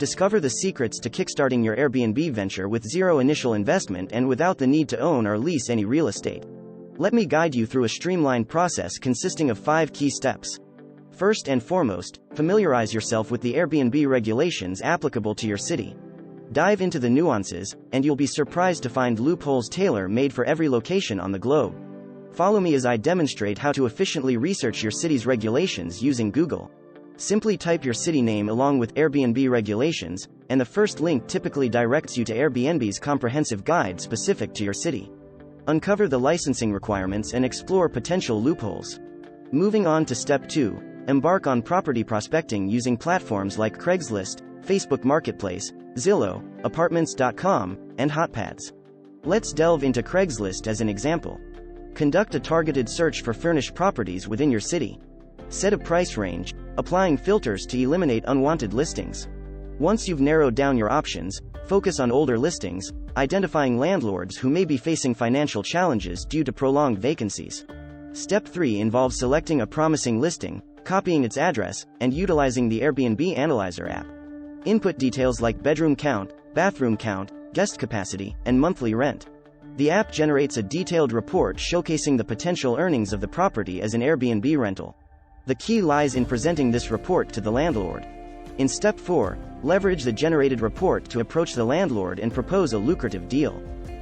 Discover the secrets to kickstarting your Airbnb venture with zero initial investment and without the need to own or lease any real estate. Let me guide you through a streamlined process consisting of 5 key steps. First and foremost, familiarize yourself with the Airbnb regulations applicable to your city. Dive into the nuances, and you'll be surprised to find loopholes tailor-made for every location on the globe. Follow me as I demonstrate how to efficiently research your city's regulations using Google. Simply type your city name along with Airbnb regulations, and the first link typically directs you to Airbnb's comprehensive guide specific to your city. Uncover the licensing requirements and explore potential loopholes. Moving on to step 2, embark on property prospecting using platforms like Craigslist, Facebook Marketplace, Zillow, Apartments.com, and Hotpads. Let's delve into Craigslist as an example. Conduct a targeted search for furnished properties within your city. Set a price range, applying filters to eliminate unwanted listings. Once you've narrowed down your options, focus on older listings, identifying landlords who may be facing financial challenges due to prolonged vacancies. Step 3 involves selecting a promising listing, copying its address, and utilizing the Airbnb Analyzer app. Input details like bedroom count, bathroom count, guest capacity, and monthly rent. The app generates a detailed report showcasing the potential earnings of the property as an Airbnb rental. The key lies in presenting this report to the landlord. In step 4, leverage the generated report to approach the landlord and propose a lucrative deal.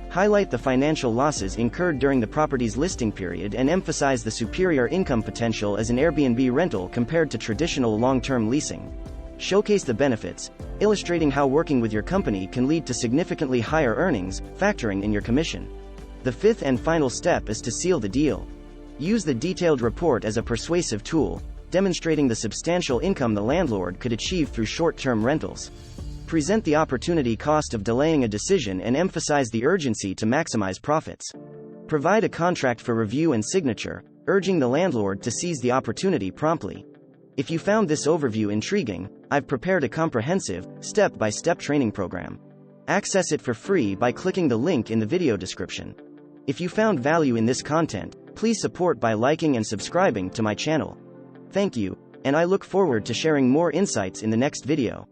Highlight the financial losses incurred during the property's listing period and emphasize the superior income potential as an Airbnb rental compared to traditional long-term leasing. Showcase the benefits, illustrating how working with your company can lead to significantly higher earnings, factoring in your commission. The 5th and final step is to seal the deal. Use the detailed report as a persuasive tool, demonstrating the substantial income the landlord could achieve through short-term rentals. Present the opportunity cost of delaying a decision and emphasize the urgency to maximize profits. Provide a contract for review and signature, urging the landlord to seize the opportunity promptly. If you found this overview intriguing, I've prepared a comprehensive, step-by-step training program. Access it for free by clicking the link in the video description. If you found value in this content, please support by liking and subscribing to my channel. Thank you, and I look forward to sharing more insights in the next video.